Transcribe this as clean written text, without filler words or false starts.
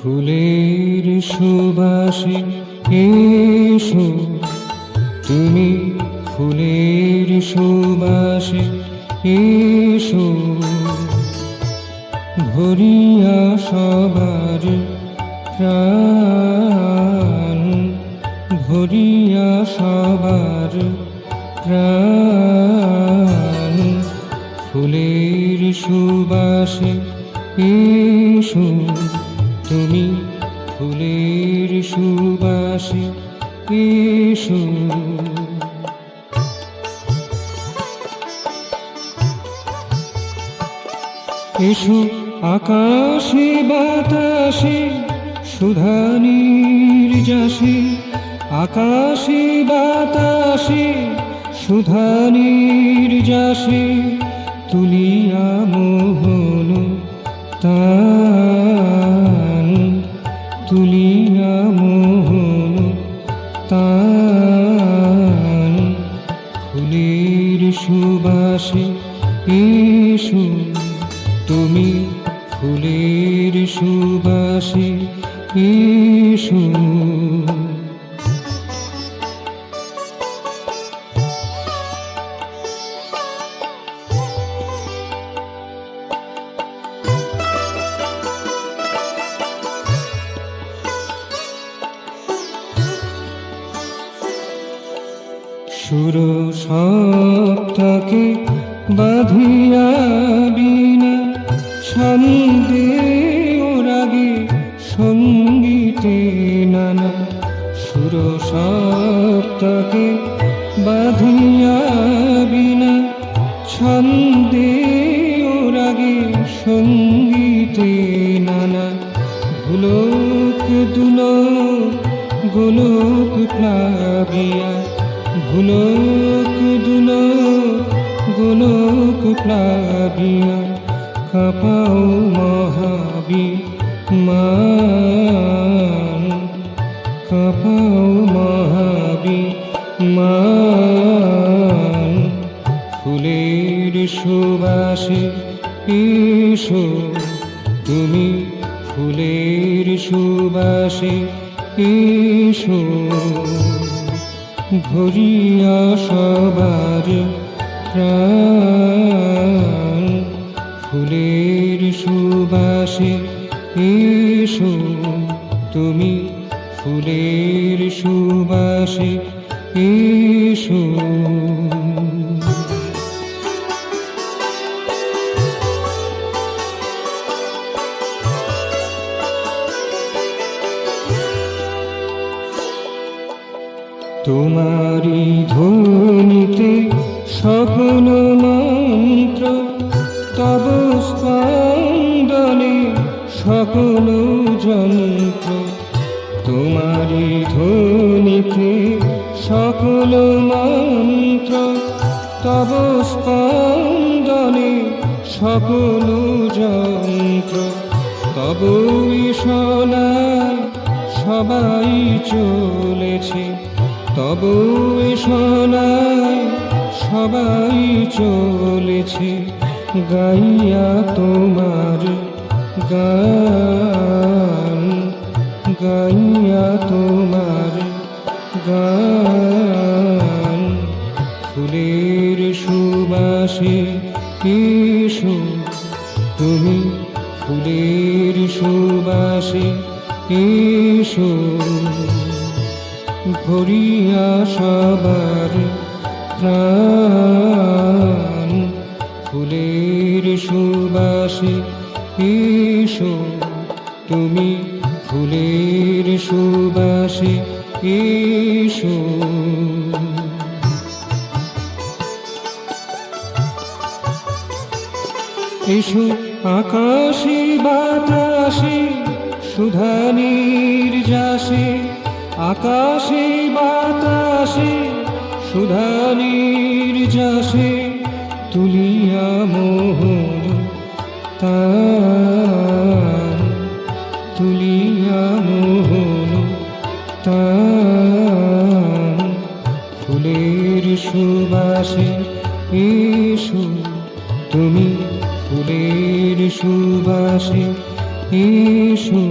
ফুলের সুবাসে এসো তুমি, ফুলের সুবাসে এসো, ভরিয়া সবার প্রাণ, ভরিয়া সবার প্রাণ। ফুলের সুবাসে এসো তুমি, ফুলের সুবাসে এসো। এসো আকাশে বাতাসে সুধা নির্যাসে, আকাশে বাতাসে সুধা নির্যাসে, তুলিয়া মোহন তান, তুলিয়া মোহন তান। ফুলের সুবাসে এসো তুমি, ফুলের সুবাসে এসো। সুর সপ্তকে বাঁধিয়া বীণা, ছন্দে ও রাগে সঙ্গীতে নানা। সুর সপ্তকে বাঁধিয়া বীণা, ছন্দে ও রাগে সঙ্গীতে নানা। ভুলোক দুলোক গোলোক প্লাবিয়া, ভুলোক দুলোক গোলোক প্লাবিয়া, কাঁপাও মহাবিমান, কাঁপাও মহাবিমান। ফুলের সুবাসে এসো তুমি, ফুলের সুবাসে এসো, ভরিয়া সবার প্রাণ। ফুলের সুবাসে এসো তুমি, ফুলের সুবাসে এসো। তোমারি ধ্বনিতে সকল মন্ত্র, তব স্পন্দনে সকল যন্ত্র। তোমারি ধ্বনিতে সকল মন্ত্র, তব স্পন্দনে সকল যন্ত্র। তব ঈশনায় সবাই চলেছে, তব ঈশনায় সবাই চলেছে, গাইয়া তোমার গান, গাইয়া তোমার গান। ফুলের সুবাসে এসো তুমি, ফুলের সুবাসে এসো, ভরিয়া সবার প্রাণ। ফুলের সুবাসে এসো তুমি, ফুলের সুবাসে এসো। এসো আকাশে বাতাসে সুধা নির্যাসে, আকাশে বাতাসে সুধা নির্যাসে, তুলিয়া মোহন তান, তুলিয়া মোহন তান। ফুলের সুবাসে এসো তুমি, ফুলের সুবাসে এসো